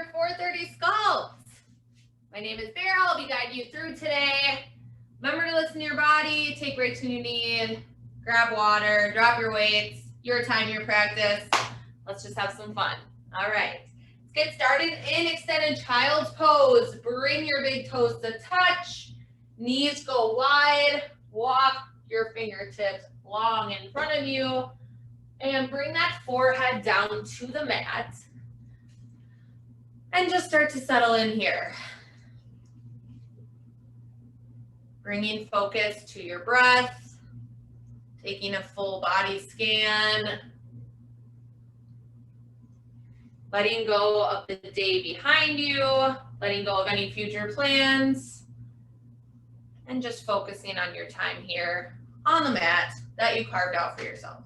4:30 Sculpt. My name is Beryl. I'll be guiding you through today. Remember to listen to your body, take breaks when you need, grab water, drop your weights, your time, your practice. Let's just have some fun. All right, let's get started in extended child's pose. Bring your big toes to touch, knees go wide, walk your fingertips long in front of you, and bring that forehead down to the mat. And just start to settle in here. Bringing focus to your breath, taking a full body scan, letting go of the day behind you, letting go of any future plans, and just focusing on your time here on the mat that you carved out for yourself.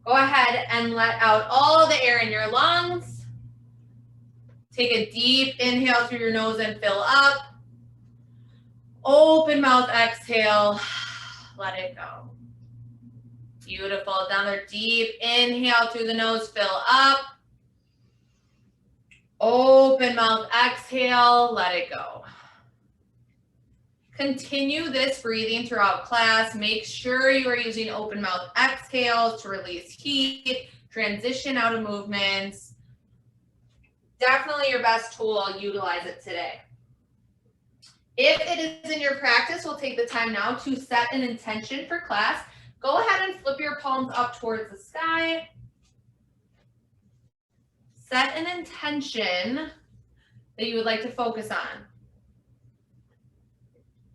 Go ahead and let out all the air in your lungs. Take a deep inhale through your nose and fill up. Open mouth, exhale, let it go. Beautiful. Another deep inhale through the nose, fill up. Open mouth, exhale, let it go. Continue this breathing throughout class. Make sure you are using open mouth exhales to release heat, transition out of movements. Definitely your best tool. I'll utilize it today. If it is in your practice, we'll take the time now to set an intention for class. Go ahead and flip your palms up towards the sky. Set an intention that you would like to focus on.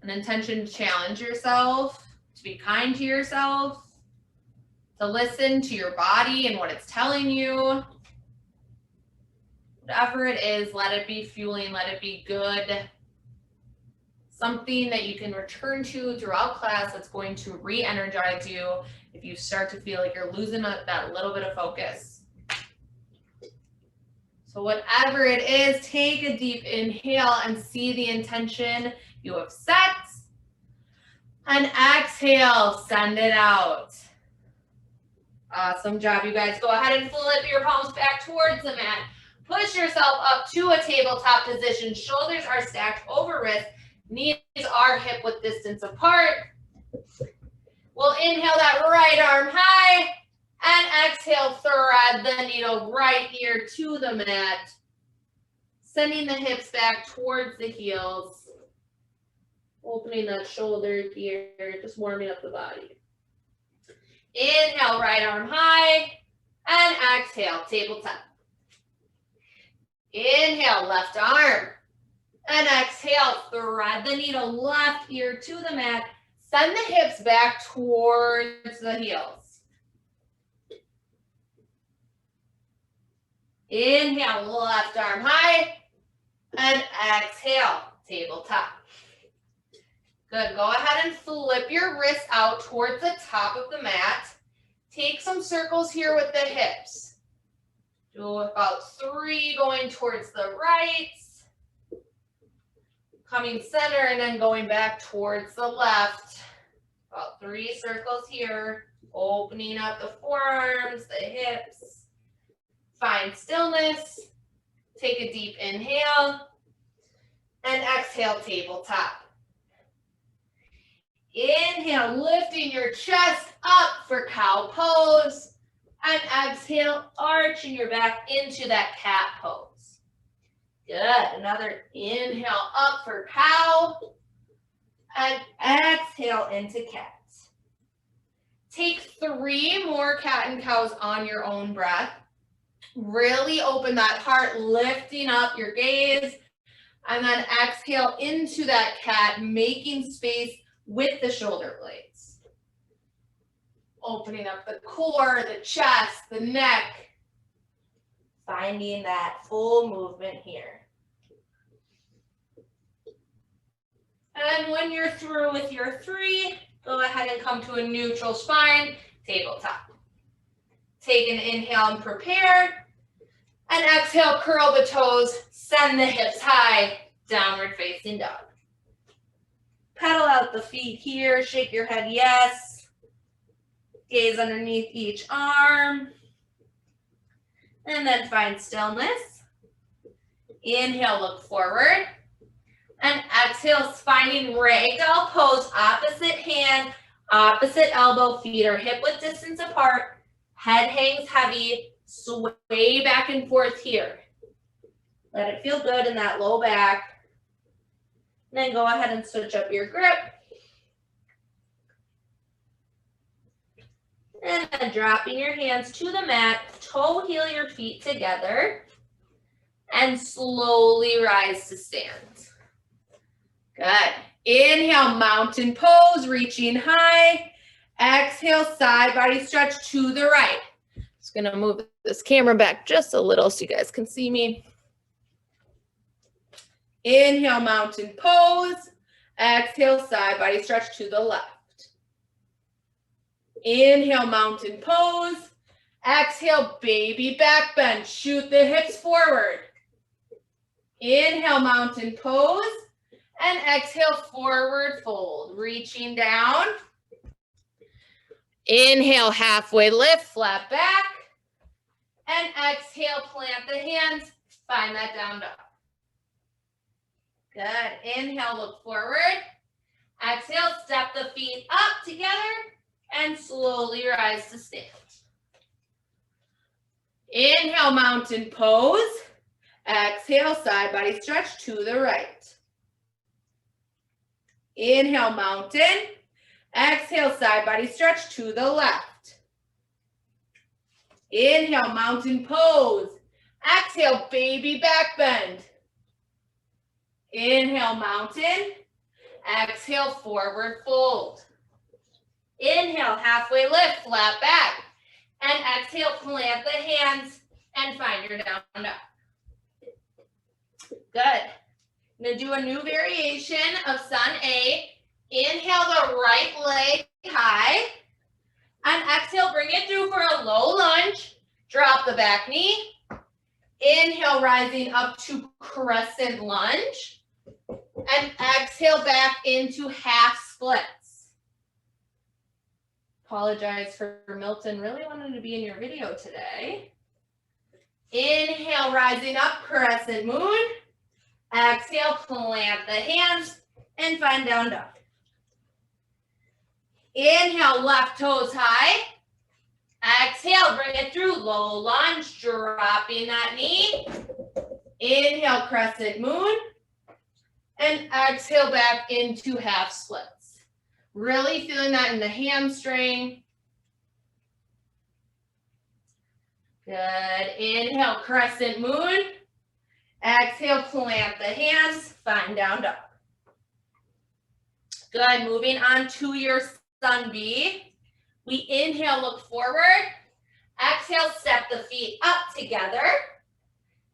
An intention to challenge yourself, to be kind to yourself, to listen to your body and what it's telling you. Whatever it is, let it be fueling, let it be good. Something that you can return to throughout class that's going to re-energize you if you start to feel like you're losing that little bit of focus. So whatever it is, take a deep inhale and see the intention you have set. And exhale, send it out. Awesome job, you guys. Go ahead and flip your palms back towards the mat. Push yourself up to a tabletop position. Shoulders are stacked over wrists. Knees are hip width distance apart. We'll inhale that right arm high and exhale, thread the needle right ear to the mat. Sending the hips back towards the heels. Opening that shoulder here, just warming up the body. Inhale, right arm high and exhale, tabletop. Inhale, left arm. And exhale, thread the needle left ear to the mat. Send the hips back towards the heels. Inhale, left arm high. And exhale, tabletop. Good. Go ahead and flip your wrists out towards the top of the mat. Take some circles here with the hips. Do about 3 going towards the right. Coming center and then going back towards the left. About 3 circles here. Opening up the forearms, the hips. Find stillness. Take a deep inhale. And exhale, tabletop. Inhale, lifting your chest up for cow pose. And exhale, arching your back into that cat pose. Good. Another inhale up for cow. And exhale into cat. Take 3 more cat and cows on your own breath. Really open that heart, lifting up your gaze. And then exhale into that cat, making space with the shoulder blades. Opening up the core, the chest, the neck. Finding that full movement here. And when you're through with your 3, go ahead and come to a neutral spine, tabletop. Take an inhale and prepare. And exhale, curl the toes, send the hips high, downward facing dog. Pedal out the feet here, shake your head yes. Gaze underneath each arm. And then find stillness. Inhale, look forward. And exhale, finding ragdoll pose, opposite hand, opposite elbow, feet are hip width distance apart, head hangs heavy, sway back and forth here. Let it feel good in that low back. And then go ahead and switch up your grip. And then dropping your hands to the mat, toe heel your feet together, and slowly rise to stand. Good. Inhale, mountain pose, reaching high. Exhale, side body stretch to the right. Just gonna move this camera back just a little so you guys can see me. Inhale, mountain pose. Exhale, side body stretch to the left. Inhale, mountain pose. Exhale, baby back bend. Shoot the hips forward. Inhale, mountain pose. And exhale, forward fold. Reaching down. Inhale, halfway lift, flat back. And exhale, plant the hands. Find that down dog. Good. Inhale, look forward. Exhale, step the feet up together and slowly rise to stand. Inhale, mountain pose. Exhale, side body stretch to the right. Inhale, mountain. Exhale, side body stretch to the left. Inhale, mountain pose. Exhale, baby back bend. Inhale, mountain. Exhale, forward fold. Inhale, halfway lift, flat back. And exhale, plant the hands and find your down dog. Good. I'm going to do a new variation of Sun A. Inhale the right leg high. And exhale, bring it through for a low lunge. Drop the back knee. Inhale, rising up to crescent lunge. And exhale back into half splits. Apologize for Milton, really wanted to be in your video today. Inhale, rising up, crescent moon. Exhale, plant the hands and find down dog. Inhale, left toes high. Exhale, bring it through, low lunge, dropping that knee. Inhale, crescent moon. And exhale back into half splits. Really feeling that in the hamstring. Good. Inhale, crescent moon. Exhale, plant the hands, find down dog. Good. Moving on to your Sun B. We inhale, look forward. Exhale, step the feet up together.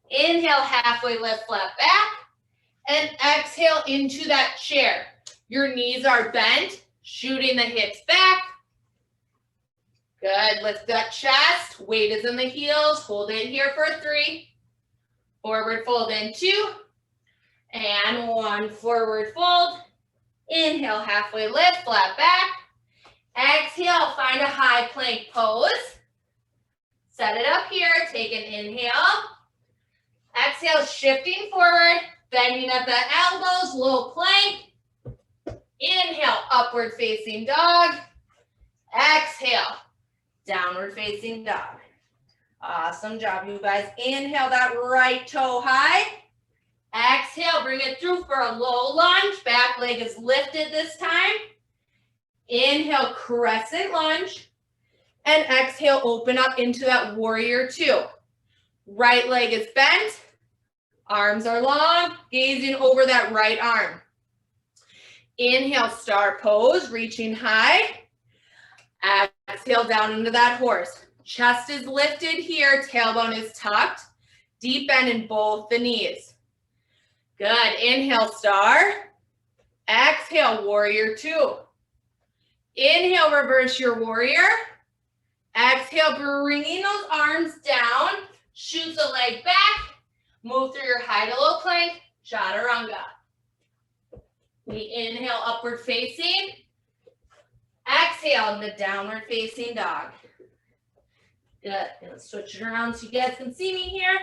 Inhale, halfway lift, flat back. And exhale into that chair. Your knees are bent, shooting the hips back. Good. Lift that chest. Weight is in the heels. Hold it here for 3. Forward fold in 2. And 1. Forward fold. Inhale, halfway lift, flat back. Exhale, find a high plank pose. Set it up here. Take an inhale. Exhale, shifting forward. Bending at the elbows, low plank. Inhale, upward facing dog. Exhale, downward facing dog. Awesome job, you guys. Inhale that right toe high. Exhale, bring it through for a low lunge. Back leg is lifted this time. Inhale, crescent lunge. And exhale, open up into that warrior 2. Right leg is bent. Arms are long, gazing over that right arm. Inhale, star pose, reaching high. Exhale down into that horse. Chest is lifted here, tailbone is tucked. Deep bend in both the knees. Good. Inhale, star. Exhale, warrior 2. Inhale, reverse your warrior. Exhale, bringing those arms down. Shoot the leg back. Move through your high to low plank, chaturanga. We inhale, upward facing. Exhale in the downward facing dog. Good. Gonna switch it around so you guys can see me here.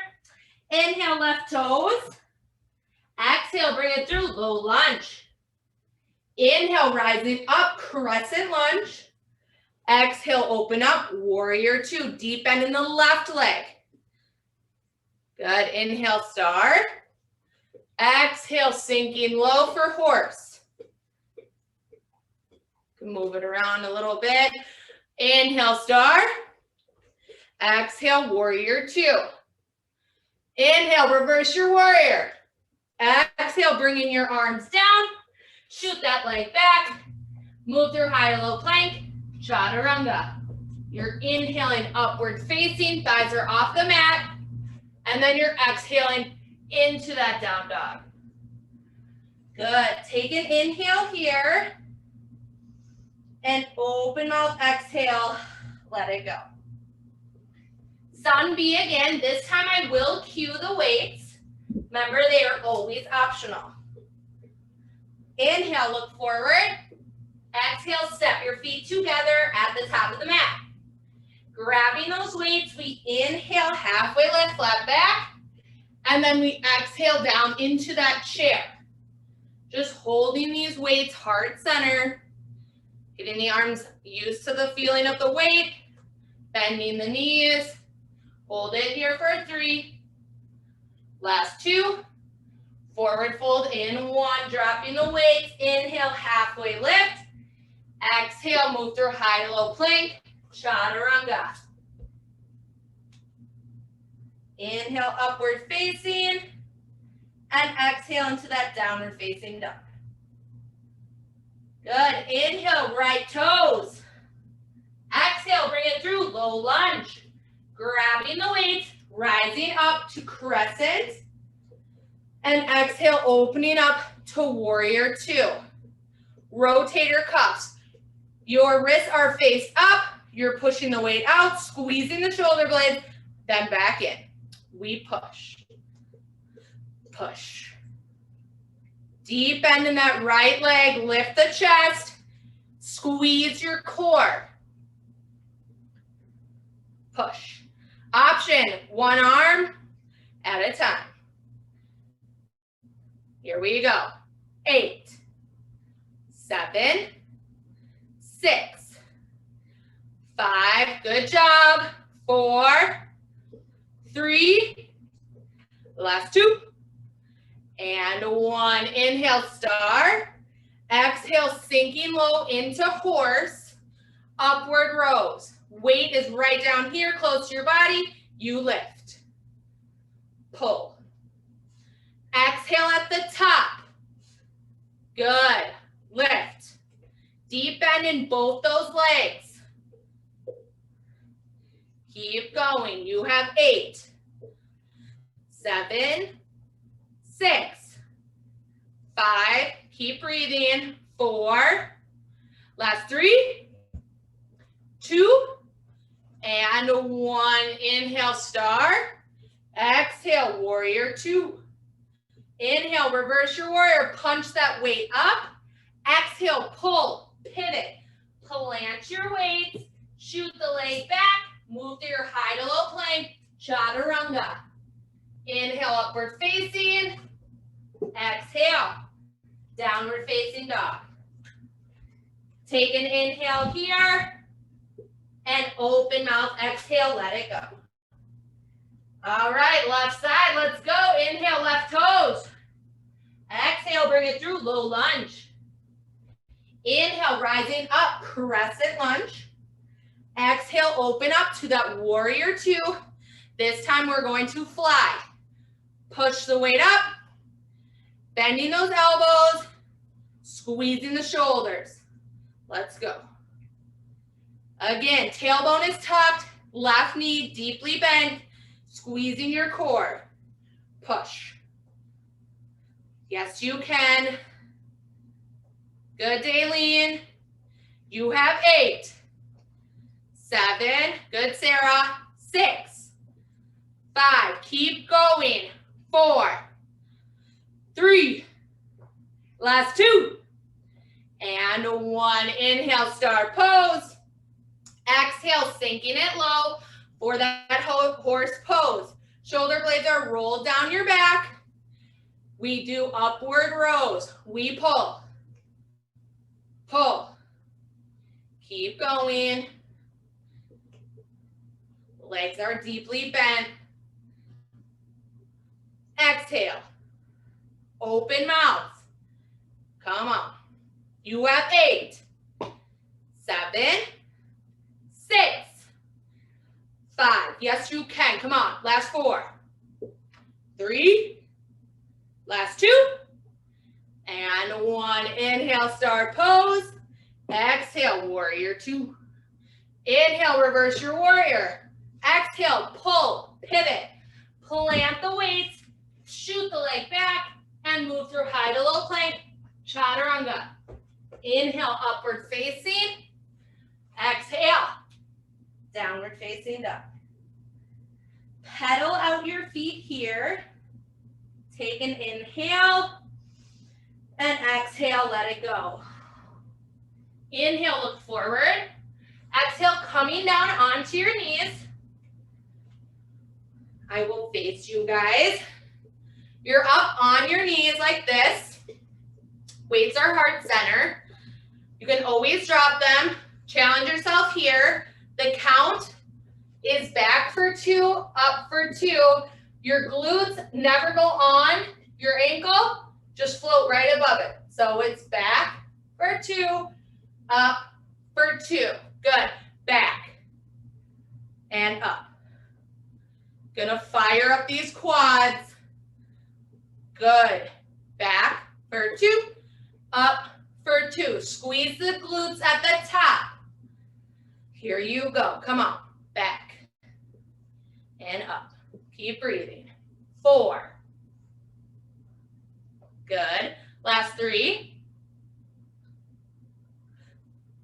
Inhale, left toes. Exhale, bring it through, low lunge. Inhale, rising up, crescent lunge. Exhale, open up, warrior two. Deep bend in the left leg. Good. Inhale, star. Exhale, sinking low for horse. Move it around a little bit. Inhale, star. Exhale, warrior two. Inhale, reverse your warrior. Exhale, bringing your arms down. Shoot that leg back. Move through high to low plank. Chaturanga. You're inhaling upward facing. Thighs are off the mat. And then you're exhaling into that down dog. Good. Take an inhale here. And open mouth, exhale. Let it go. Sun B again. This time I will cue the weights. Remember, they are always optional. Inhale, look forward. Exhale, step your feet together at the top of the mat. Grabbing those weights, we inhale, halfway lift, flat back. And then we exhale down into that chair. Just holding these weights heart center. Getting the arms used to the feeling of the weight. Bending the knees. Hold it here for 3. Last 2. Forward fold in 1. Dropping the weights. Inhale, halfway lift. Exhale, move through high to low plank. Chaturanga. Inhale, upward facing. And exhale into that downward facing dog. Good. Inhale, right toes. Exhale, bring it through, low lunge. Grabbing the weights, rising up to crescent. And exhale, opening up to warrior two. Rotate your cuffs. Your wrists are faced up. You're pushing the weight out, squeezing the shoulder blades, then back in. We push. Push. Deep bend in that right leg. Lift the chest. Squeeze your core. Push. Option, one arm at a time. Here we go. 8, 7, 6, 5. Good job. 4, 3. Last 2. And 1. Inhale, star. Exhale, sinking low into horse. Upward rows. Weight is right down here, close to your body. You lift. Pull. Exhale at the top. Good. Lift. Deep bend in both those legs. Keep going. You have 8, 7, 6, 5. Keep breathing. 4. Last 3, 2, and 1. Inhale, star. Exhale, warrior two. Inhale, reverse your warrior. Punch that weight up. Exhale, pull, pivot. Plant your weights. Shoot the leg back. Move through your high to low plank. Chaturanga. Inhale, upward facing. Exhale, downward facing dog. Take an inhale here. And open mouth, exhale, let it go. All right, left side, let's go. Inhale, left toes. Exhale, bring it through, low lunge. Inhale, rising up, crescent lunge. Exhale, open up to that warrior two. This time we're going to fly. Push the weight up, bending those elbows, squeezing the shoulders. Let's go. Again, tailbone is tucked, left knee deeply bent, squeezing your core. Push. Yes, you can. Good, Daleen. You have 8, 7. Good, Sarah. 6, 5. Keep going. 4, 3. Last 2. And 1. Inhale, star pose. Exhale, sinking it low. for that horse pose. Shoulder blades are rolled down your back. We do upward rows. We pull, pull. Keep going. Legs are deeply bent. Exhale. Open mouth. Come on. You have 8, 7, 6, 5. Yes, you can. Come on. Last 4, 3, last 2, and 1. Inhale, start pose. Exhale, warrior 2. Inhale, reverse your warrior. Exhale, pull, pivot. Plant the weights, shoot the leg back, and move through high to low plank, chaturanga. Inhale, upward facing. Exhale, downward facing dog. Pedal out your feet here. Take an inhale, and exhale, let it go. Inhale, look forward. Exhale, coming down onto your knees. I will face you guys. You're up on your knees like this. Weights are heart center. You can always drop them. Challenge yourself here. The count is back for 2, up for 2. Your glutes never go on your ankle. Just float right above it. So it's back for 2, up for 2. Good. Back and up. Gonna fire up these quads. Good. Back for 2, up for 2. Squeeze the glutes at the top. Here you go. Come on. Back and up. Keep breathing. 4. Good. Last 3.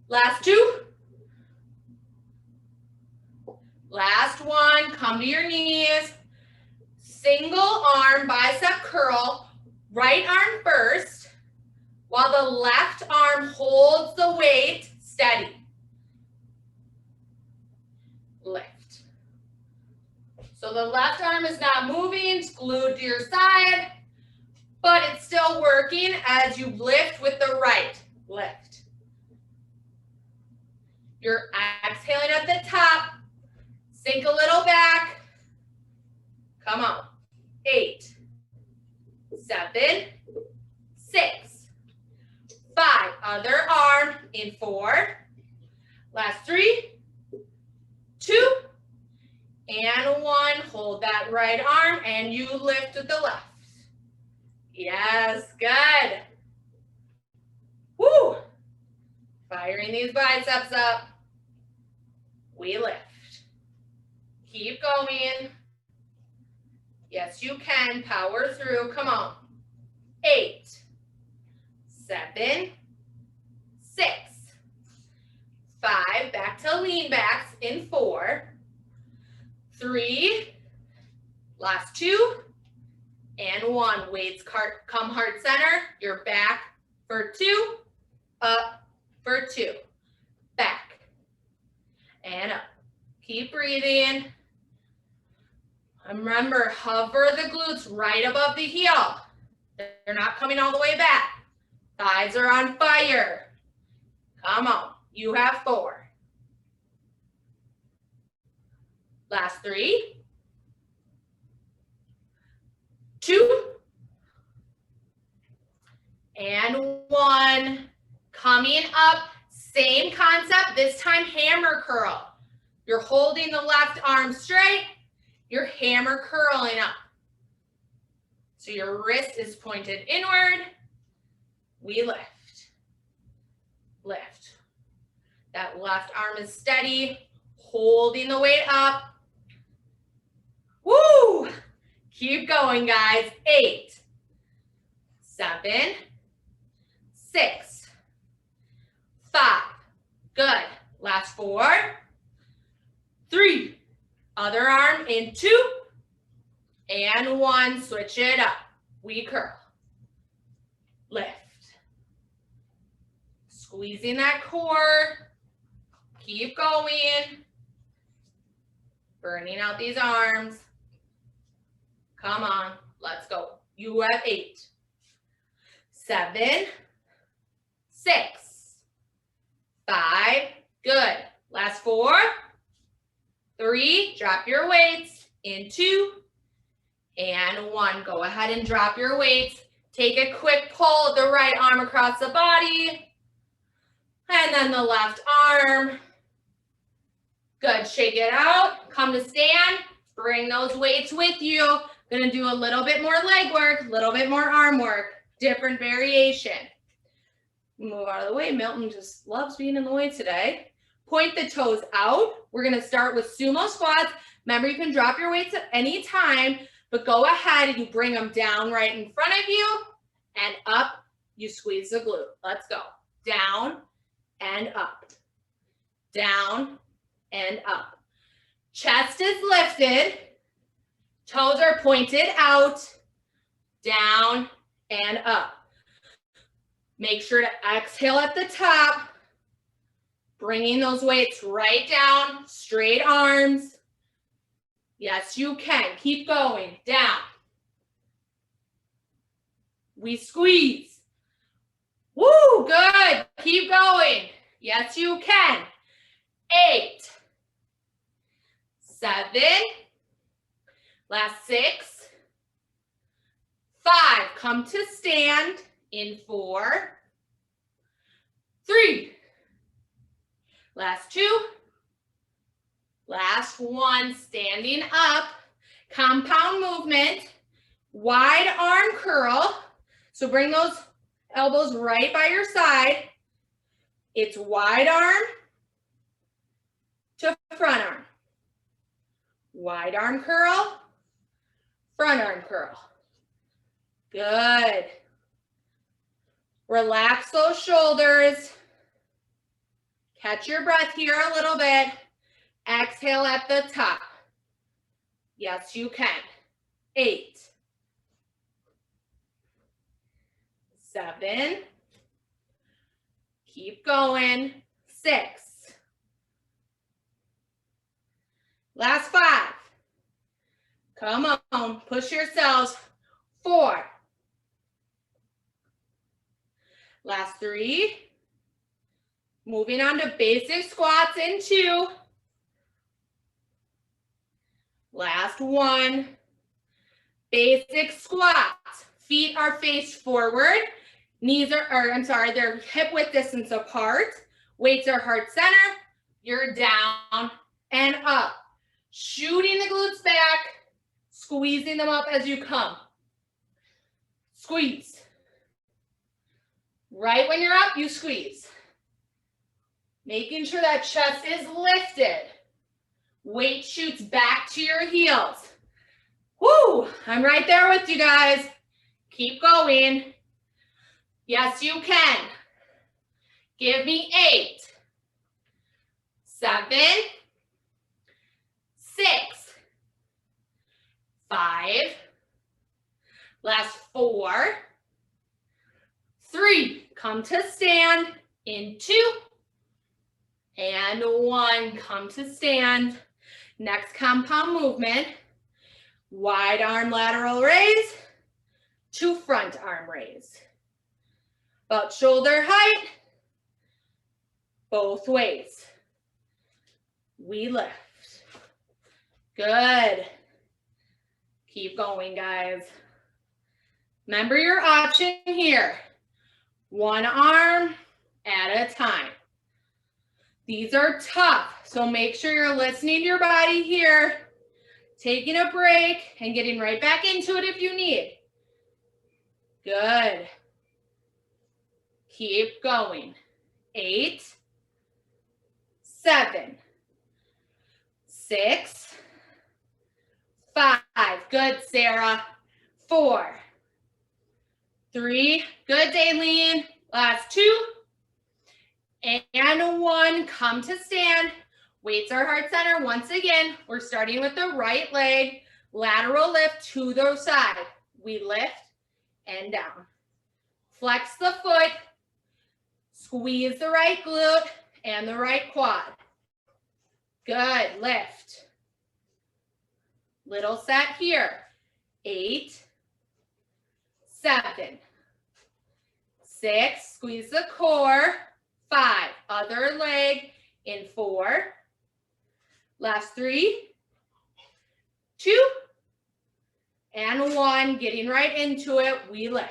Last 2. Last 1, come to your knees. Single arm bicep curl, right arm first, while the left arm holds the weight steady. Lift. So the left arm is not moving, it's glued to your side, but it's still working as you lift with the right. Lift. You're exhaling at the top. Sink a little back. Come on. 8, 7, 6, 5. Other arm in 4. Last 3, 2, and 1. Hold that right arm and you lift with the left. Yes, good. Woo! Firing these biceps up. We lift. Keep going. Yes, you can. Power through. Come on. 8, 7, 6, 5. Back to lean backs in 4, 3. Last 2, and 1. Weights come heart center. You're back for 2, up for 2. Back and up. Keep breathing. And remember, hover the glutes right above the heel. They're not coming all the way back. Thighs are on fire. Come on. You have 4. Last 3. 2. And 1. Coming up. Same concept. This time hammer curl. You're holding the left arm straight. You're hammer curling up. So your wrist is pointed inward. We lift. Lift. That left arm is steady, holding the weight up. Woo! Keep going, guys. 8, 7, 6, 5. Good. Last 4, 3. Other arm in 2, and 1. Switch it up. We curl. Lift. Squeezing that core. Keep going. Burning out these arms. Come on, let's go. You have 8, 7, 6, 5, good. Last 4, 3, drop your weights in 2, and 1. Go ahead and drop your weights. Take a quick pull of the right arm across the body, and then the left arm. Good, shake it out, come to stand, bring those weights with you. Gonna do a little bit more leg work, a little bit more arm work, different variation. Move out of the way, Milton just loves being in the way today. Point the toes out. We're gonna start with sumo squats. Remember, you can drop your weights at any time, but go ahead and you bring them down right in front of you and up, you squeeze the glute. Let's go, down and up, down and up. Chest is lifted, toes are pointed out, down and up. Make sure to exhale at the top, bringing those weights right down, straight arms. Yes, you can. Keep going, down. We squeeze. Woo, good. Keep going. Yes, you can. 8, 7, last 6, 5, come to stand in 4, 3, last 2, last 1, standing up, compound movement, wide arm curl. So bring those elbows right by your side. It's wide arm to front arm. Wide arm curl, front arm curl. Good. Relax those shoulders. Catch your breath here a little bit. Exhale at the top. Yes, you can. 8, 7, keep going. 6, last 5, come on, push yourselves. 4, last 3, moving on to basic squats in 2, last 1, basic squats. Feet are faced forward, knees are, they're hip width distance apart, weights are heart center, you're down and up. Shooting the glutes back, squeezing them up as you come. Squeeze. Right when you're up, you squeeze. Making sure that chest is lifted. Weight shoots back to your heels. Woo! I'm right there with you guys. Keep going. Yes, you can. Give me 8, 7, 6, 5, last 4, 3, come to stand in 2, and 1, come to stand. Next compound movement, wide arm lateral raise to front arm raise. About shoulder height, both ways. We lift. Good. Keep going, guys. Remember your option here. One arm at a time. These are tough, so make sure you're listening to your body here, taking a break and getting right back into it if you need. Good. Keep going. 8, 7, 6, 5. Good, Sarah. 4, 3. Good, Daylene. Last 2. And 1. Come to stand. Weights are heart center. Once again, we're starting with the right leg. Lateral lift to the side. We lift and down. Flex the foot. Squeeze the right glute and the right quad. Good. Lift. Little set here. 8, 7, 6, squeeze the core. 5, other leg in 4. Last 3, 2, and 1. Getting right into it. We lift.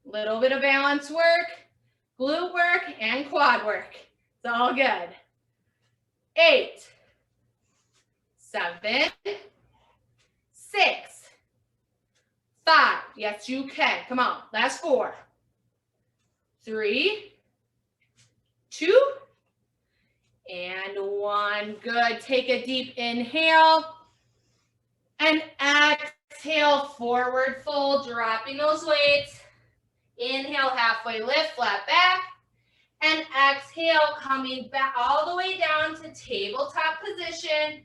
Little bit of balance work, glute work, and quad work. It's all good. 8, 7, 6, 5. Yes, you can. Come on. Last 4. 3, 2, and 1. Good. Take a deep inhale and exhale, forward fold, dropping those weights. Inhale, halfway lift, flat back. And exhale, coming back all the way down to tabletop position.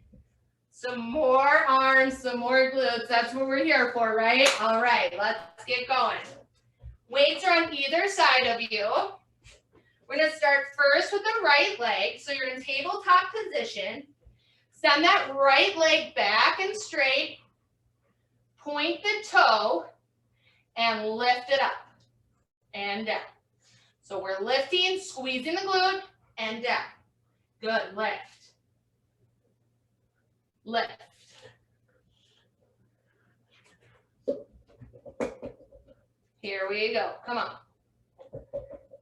Some more arms, some more glutes. That's what we're here for, right? All right, let's get going. Weights are on either side of you. We're going to start first with the right leg. So you're in tabletop position. Send that right leg back and straight. Point the toe and lift it up and down. So we're lifting, squeezing the glute and down. Good, lift. Lift. Here we go, come on.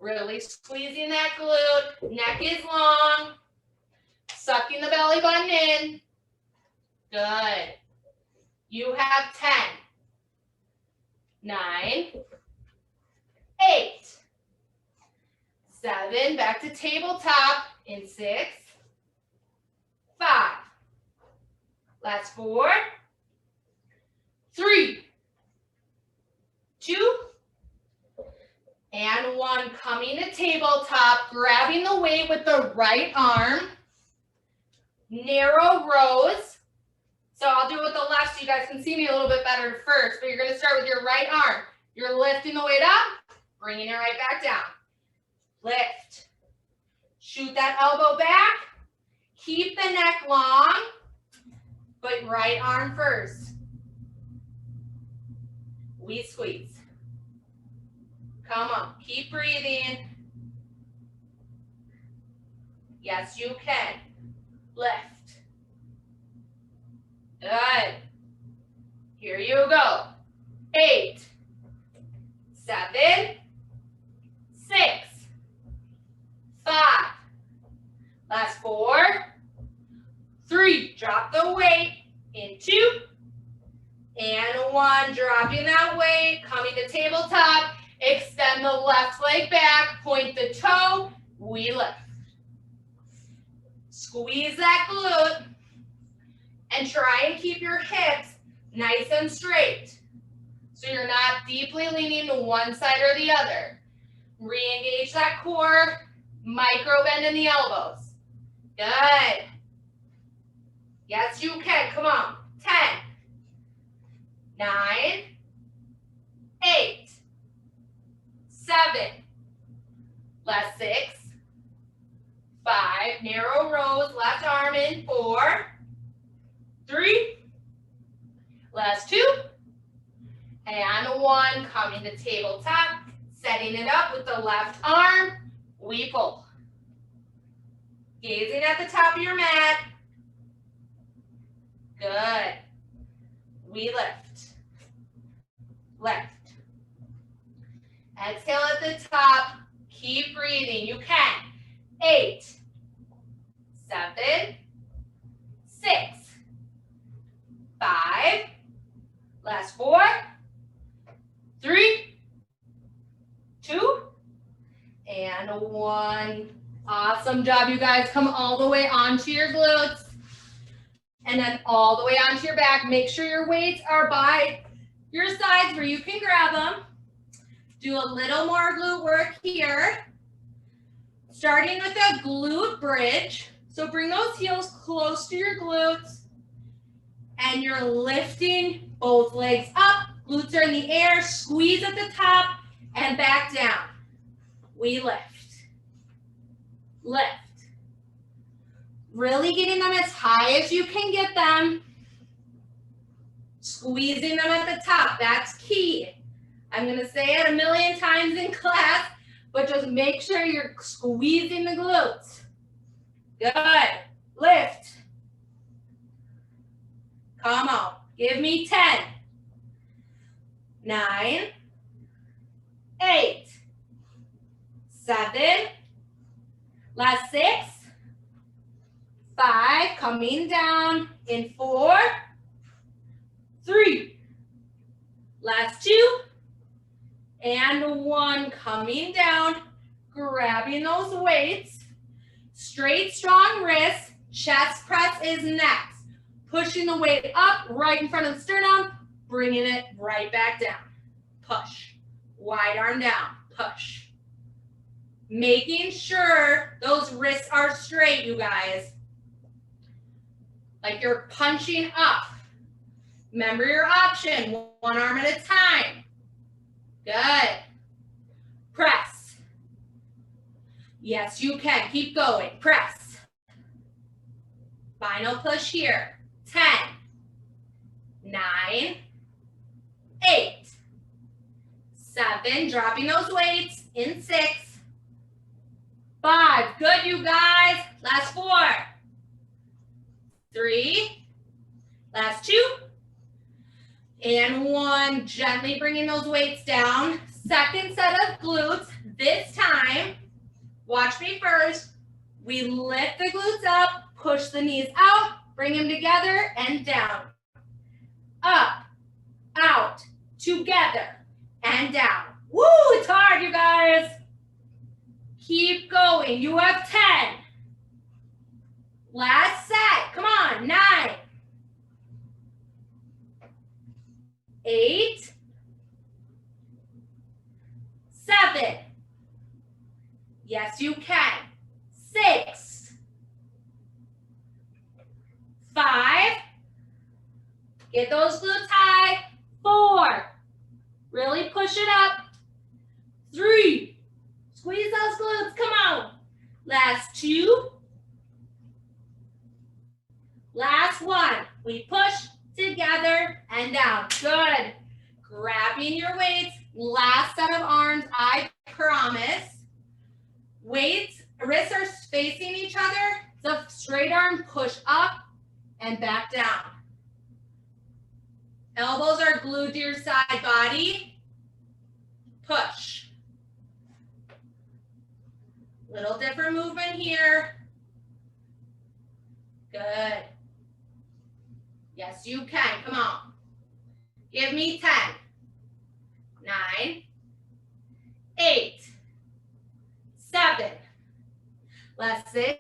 Really squeezing that glute, neck is long. Sucking the belly button in. Good. You have 10, 9, 8, 7, back to tabletop in 6, 5, last 4, 3, 2, and 1. Coming to tabletop, grabbing the weight with the right arm, narrow rows. So I'll do it with the left so you guys can see me a little bit better first, but you're going to start with your right arm. You're lifting the weight up, bringing it right back down. Lift. Shoot that elbow back. Keep the neck long, but right arm first. We squeeze. Come on, keep breathing. Yes, you can. Lift. Good. Here you go. 8, 7, 6, 5. Last 4, 3. Drop the weight in 2 and 1. Dropping that weight, coming to tabletop. Extend the left leg back, point the toe. We lift. Squeeze that glute. And try and keep your hips nice and straight. So you're not deeply leaning to one side or the other. Re-engage that core, micro bend in the elbows. Good. Yes, you can. Come on. 10, 9, 8, 7, last 6, 5, narrow rows, left arm in, 4, 3, last 2, and 1. Coming to tabletop, setting it up with the left arm, we pull. Gazing at the top of your mat. Good. We lift. Lift. Exhale at the top. Keep breathing. You can. 8, 7, 6, 5, last 4, 3, 2, and 1. Awesome job, you guys. Come all the way onto your glutes and then all the way onto your back. Make sure your weights are by your sides where you can grab them. Do a little more glute work here. Starting with a glute bridge. So bring those heels close to your glutes and you're lifting both legs up. Glutes are in the air. Squeeze at the top and back down. We lift. Lift. Really getting them as high as you can get them. squeezing them at the top. That's key. I'm going to say it a million times in class, but just make sure you're squeezing the glutes. Good. Lift. Come on. Give me 10. 9. 8. 7. Last 6. 5. Coming down in 4. 3. Last 2. And 1. Coming down. Grabbing those weights. Straight, strong wrists. Chest press is next. Pushing the weight up right in front of the sternum. Bringing it right back down. Push. Wide arm down. Push. Making sure those wrists are straight, you guys. Like you're punching up. Remember your option. One arm at a time. Good. Press. Yes, you can. Keep going. Press. Final push here. 10. 9. 8. 7. Dropping those weights in 6. 5. Good, you guys. Last 4. 3. Last 2. And 1. Gently bringing those weights down. Second set of glutes. This time, watch me first. We lift the glutes up, push the knees out, bring them together and down. Up, out, together, and down. Woo, it's hard, you guys. Keep going. You have 10. Last set. Come on. 9. 8. 7. Yes, you can. 6. 5. Get those glutes high. 4. Really push it up. 3. Squeeze those glutes. Come on. Last 2. Last 1. We push together and down. Good. Grabbing your weights. Last set of arms, I promise. Weights, wrists are facing each other. The straight arm push up and back down. Elbows are glued to your side body. Push. Little different movement here. Good. Yes, you can. Come on. Give me 10. 9. 8. 7. Last 6.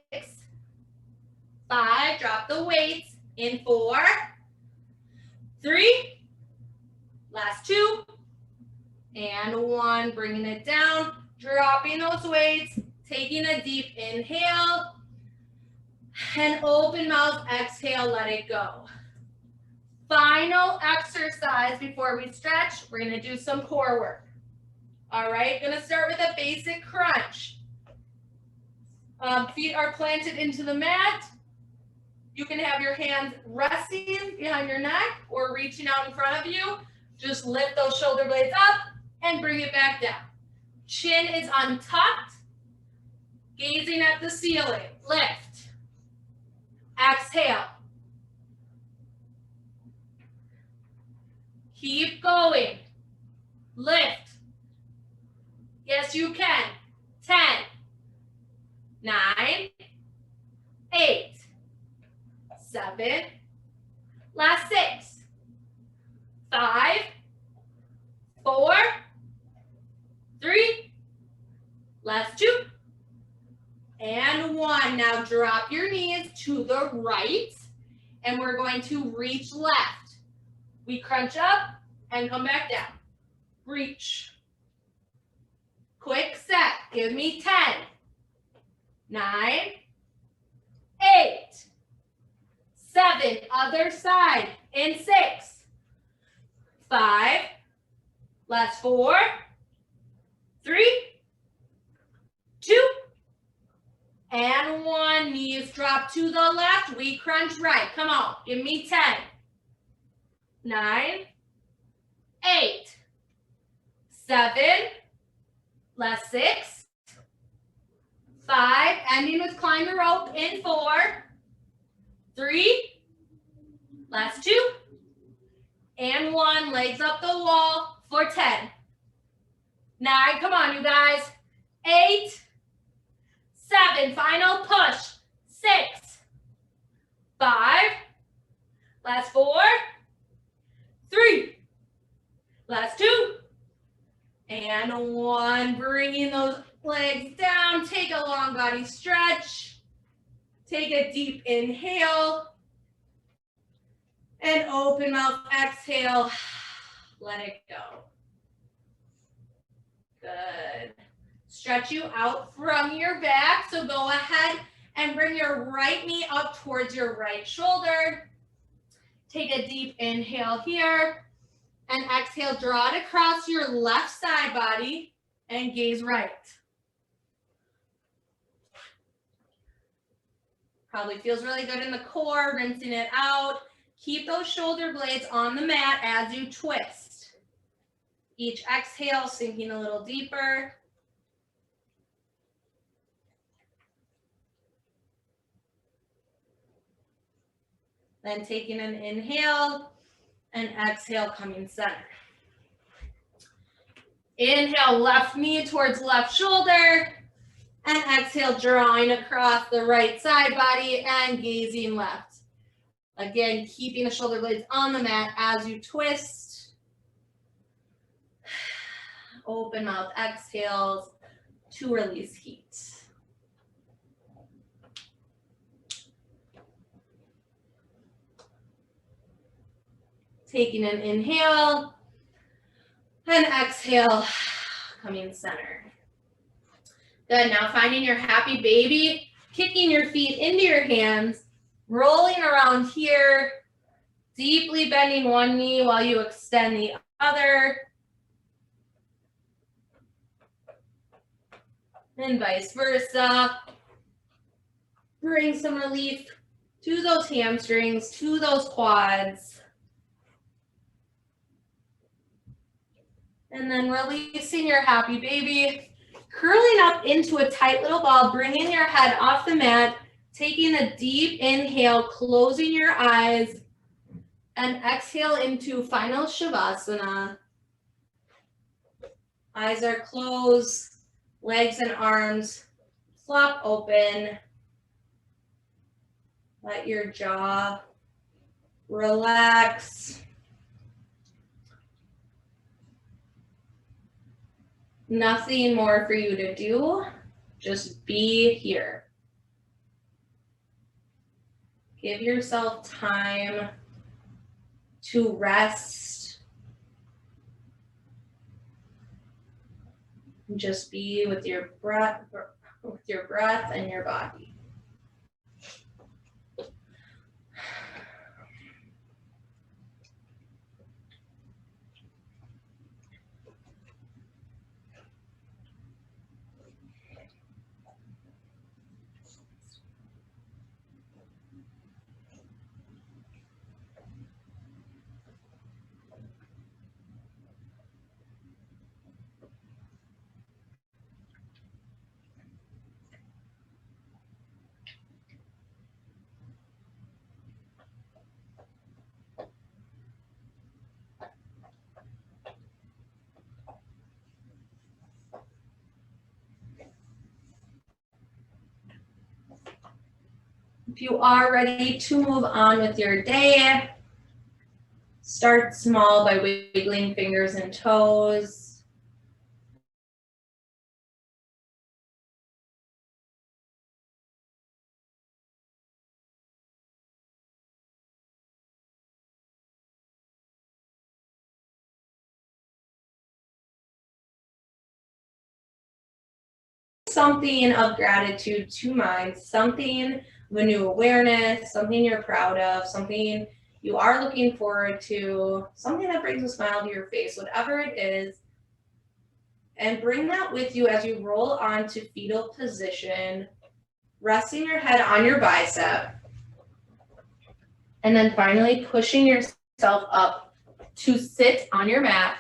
5. Drop the weights in 4. 3. Last 2. And 1. Bringing it down. Dropping those weights. Taking a deep inhale. And open mouth exhale. Let it go. Final exercise before we stretch. We're going to do some core work. All right, going to start with a basic crunch. Feet are planted into the mat. You can have your hands resting behind your neck or reaching out in front of you. Just lift those shoulder blades up and bring it back down. Chin is untucked, gazing at the ceiling. Lift. Exhale. Keep going. Lift. Yes, you can. 10. 9. 8. 7. Last 6. 5. 4. 3. Last 2. And 1. Now drop your knees to the right. And we're going to reach left. We crunch up and come back down. Reach. Quick set. Give me 10. 9. 8. 7. Other side. In 6. 5. Last 4. 3. 2. And 1. Knees drop to the left. We crunch right. Come on. Give me 10. 9, 8, 7, last 6, 5, ending with climb the rope in 4, 3, last 2, and 1, legs up the wall for 10. 9, come on you guys, 8, 7, final push, 6, 5, last 4, 3, last 2, and 1. Bringing those legs down, take a long body stretch, take a deep inhale, and open mouth exhale, let it go. Good. Stretch you out from your back, so go ahead and bring your right knee up towards your right shoulder. Take a deep inhale here, and exhale, draw it across your left side body, and gaze right. Probably feels really good in the core, rinsing it out. Keep those shoulder blades on the mat as you twist. Each exhale, sinking a little deeper. Then taking an inhale and exhale, coming center. Inhale, left knee towards left shoulder. And exhale, drawing across the right side body and gazing left. Again, keeping the shoulder blades on the mat as you twist. Open mouth exhales to release heat. Taking an inhale and exhale, coming center. Good, now finding your happy baby, kicking your feet into your hands, rolling around here, deeply bending one knee while you extend the other. And vice versa. Bring some relief to those hamstrings, to those quads. And then releasing your happy baby, curling up into a tight little ball, bringing your head off the mat, taking a deep inhale, closing your eyes, and exhale into final Shavasana. Eyes are closed, legs and arms flop open. Let your jaw relax. Nothing more for you to do, just be here. Give yourself time to rest. Just be with your breath and your body. If you are ready to move on with your day, start small by wiggling fingers and toes. Something of gratitude to mind, something of a new awareness, something you're proud of, something you are looking forward to, something that brings a smile to your face, whatever it is. And bring that with you as you roll onto fetal position, resting your head on your bicep. And then finally pushing yourself up to sit on your mat.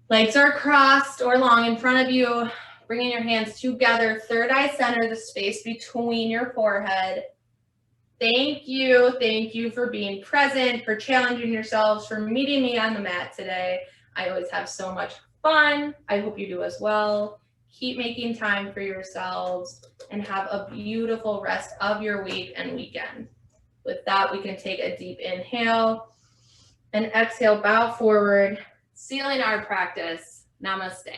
Legs are crossed or long in front of you. Bringing your hands together, third eye center, the space between your forehead. Thank you for being present, for challenging yourselves, for meeting me on the mat today. I always have so much fun. I hope you do as well. Keep making time for yourselves and have a beautiful rest of your week and weekend. With that, we can take a deep inhale and exhale, bow forward, sealing our practice. Namaste.